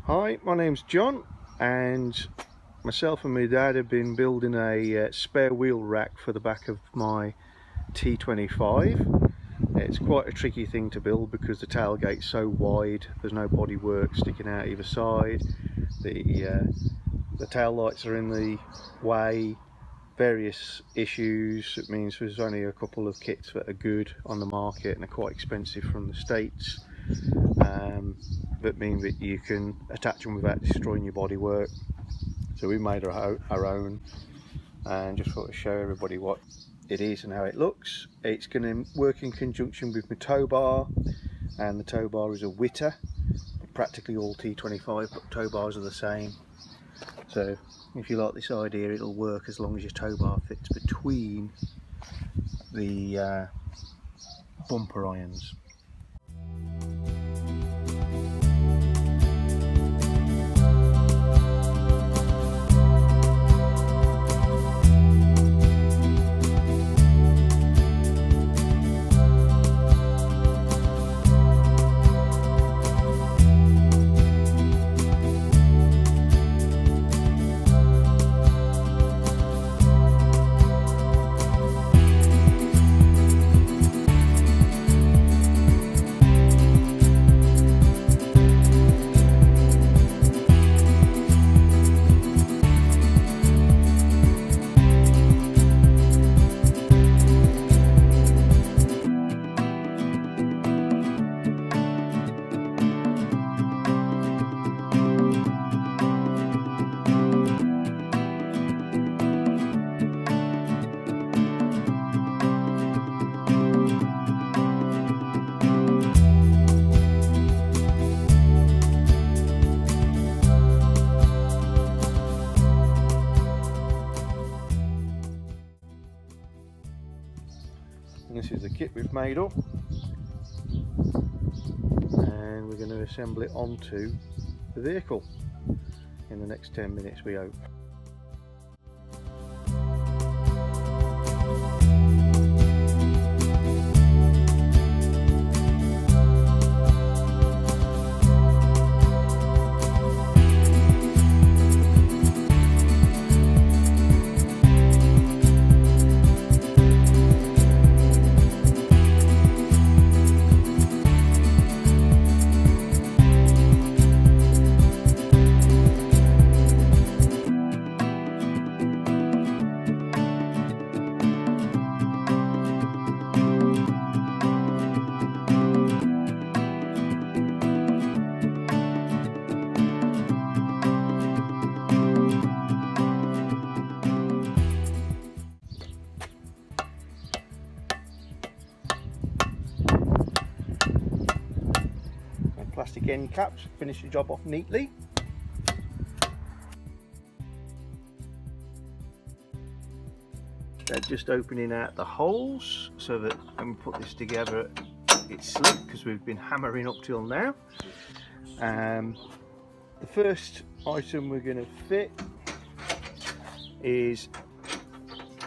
Hi, my name's John, and myself and my dad have been building a spare wheel rack for the back of my T25. It's quite a tricky thing to build because the tailgate's so wide, there's no bodywork sticking out either side, the tail lights are in the way, various issues. It means there's only a couple of kits that are good on the market and are quite expensive from the States. That mean that you can attach them without destroying your bodywork. So we made our own, and just thought to show everybody what it is and how it looks. It's going to work in conjunction with my tow bar, and the tow bar is a Witter. Practically all T25 tow bars are the same. So if you like this idea, it'll work as long as your tow bar fits between the bumper irons. And this is the kit we've made up, and we're going to assemble it onto the vehicle in the next 10 minutes, we hope. Plastic end caps finish the job off neatly. They're just opening out the holes so that when we put this together it's slick, because we've been hammering up till now. The first item we're going to fit is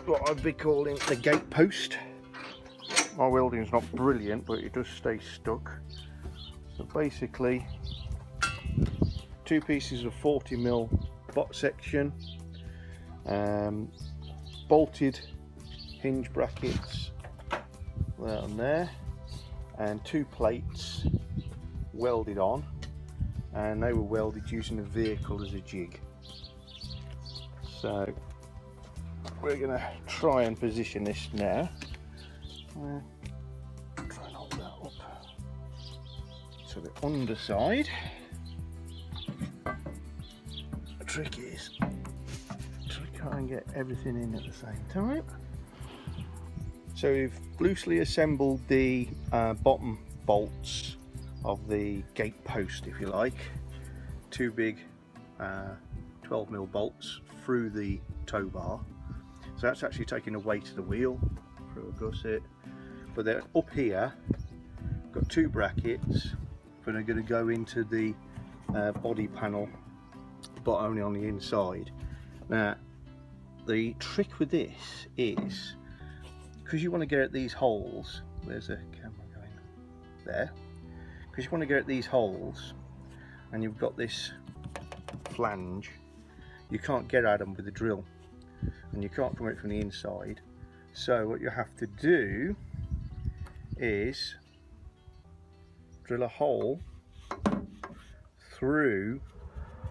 what I'd be calling the Gatepost. My welding's not brilliant, but it does stay stuck. So basically, two pieces of 40mm bot section, bolted hinge brackets there and there, and two plates welded on, and they were welded using the vehicle as a jig. So we're going to try and position this now. Try and hold that up. So the underside, the trick is to try and get everything in at the same time. So we've loosely assembled the bottom bolts of the gate post, if you like. Two big 12mm bolts through the tow bar. So that's actually taking the weight of the wheel through a gusset. But then up here, got two brackets that are going to go into the body panel, but only on the inside. Now the trick with this is, because you want to get at these holes, there's a camera going there, because you want to get at these holes, and you've got this flange, you can't get at them with a drill, and you can't come out from the inside. So what you have to do is drill a hole through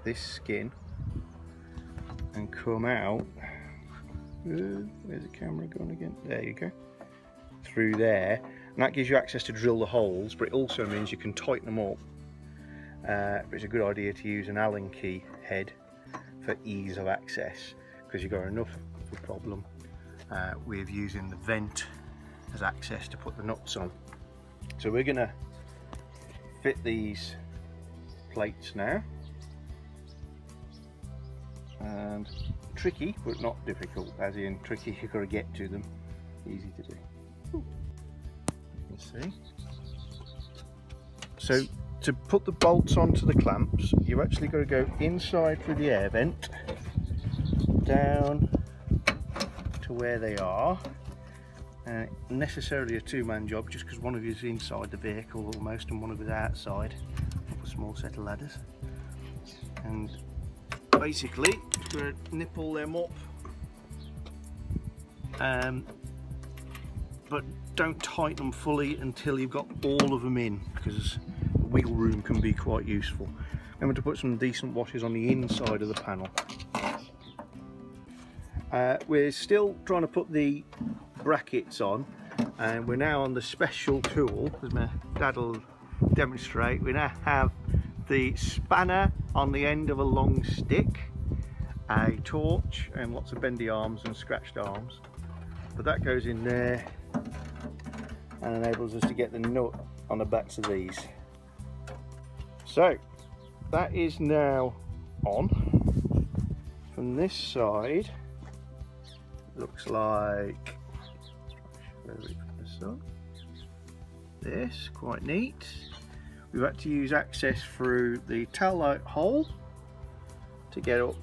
this skin and come out. Where's the camera going again? There you go. Through there, and that gives you access to drill the holes, but it also means you can tighten them up. But it's a good idea to use an Allen key head for ease of access, because you've got enough of a problem with using the vent as access to put the nuts on. So we're going to fit these plates now, and tricky but not difficult, as in tricky, you've got to get to them, easy to do. Let's see. So to put the bolts onto the clamps, you've actually got to go inside through the air vent, down to where they are. Necessarily a two-man job, just because one of you is inside the vehicle almost and one of you is outside, up a small set of ladders. And basically you're going to nipple them up, but don't tighten them fully until you've got all of them in, because wheel room can be quite useful. I'm going to put some decent washers on the inside of the panel. We're still trying to put the brackets on, and we're now on the special tool, as my dad will demonstrate. We now have the spanner on the end of a long stick, a torch, and lots of bendy arms and scratched arms. But that goes in there and enables us to get the nut on the backs of these. So that is now on. From this side, looks like this, quite neat. We've had to use access through the tail light hole to get up,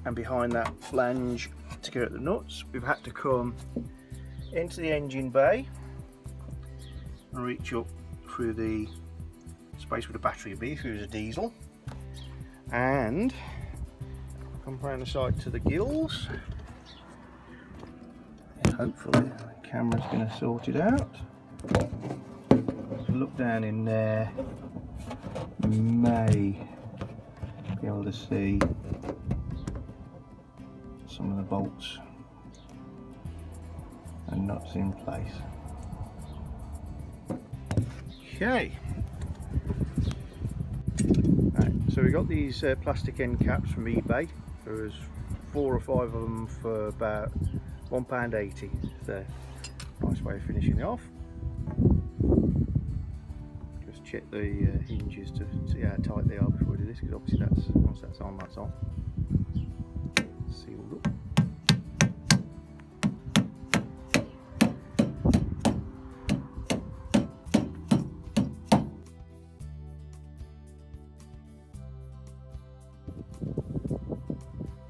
and behind that flange to get at the nuts. We've had to come into the engine bay and reach up through the space where the battery would be if it was a diesel, and come around the side to the gills. Hopefully the camera's going to sort it out. Look down in there, you may be able to see some of the bolts and nuts in place. Okay, right, so we got these plastic end caps from eBay. There was 4 or 5 of them for about £1.80. So nice way of finishing it off. Just check the hinges to see how tight they are before we do this, because obviously that's, once that's on, that's on. Sealed up.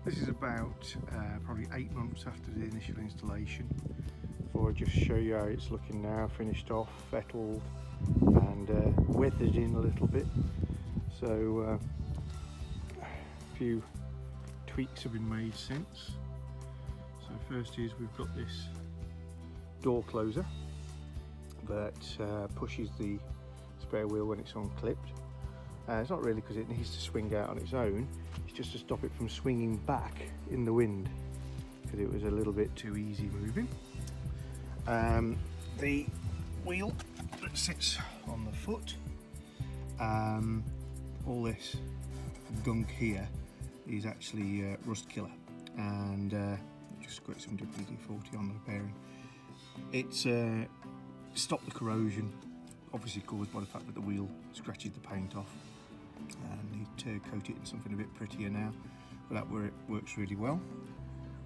This is about probably 8 months after the initial installation. Before I just show you how it's looking now, finished off, fettled and weathered in a little bit. So a few tweaks have been made since. So first is we've got this door closer that pushes the spare wheel when it's unclipped. It's not really because it needs to swing out on its own, it's just to stop it from swinging back in the wind, because it was a little bit too easy moving. The wheel that sits on the foot, all this gunk here is actually rust killer, and just got some WD-40 on the bearing. It's stopped the corrosion, obviously caused by the fact that the wheel scratches the paint off. Need to coat it in something a bit prettier now, but that works really well.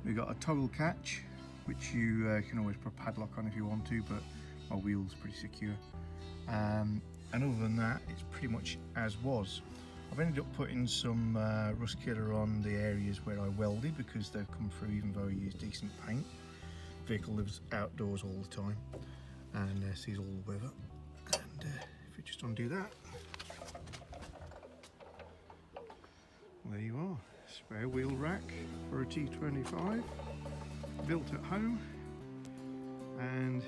We've got a toggle catch, which you can always put a padlock on if you want to, but my wheel's pretty secure. And other than that, it's pretty much as was. I've ended up putting some rust killer on the areas where I welded, because they've come through even though I use decent paint. The vehicle lives outdoors all the time and sees all the weather. And if we just undo that, There you are, spare wheel rack for a T25, built at home, and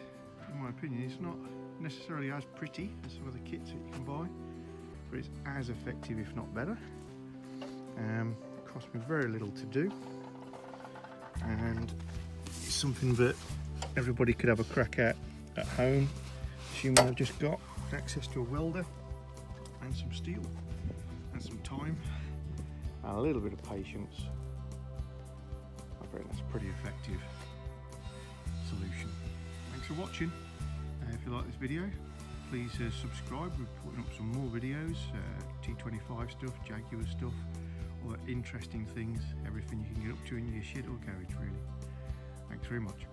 in my opinion it's not necessarily as pretty as some of the kits that you can buy, but it's as effective if not better. It cost me very little to do, and it's something that everybody could have a crack at home, assuming they've just got access to a welder and some steel and some time and a little bit of patience. I think that's a pretty effective solution. Thanks for watching. If you like this video, please subscribe. We're putting up some more videos, T25 stuff, Jaguar stuff, or interesting things, everything you can get up to in your shed or garage really. Thanks very much.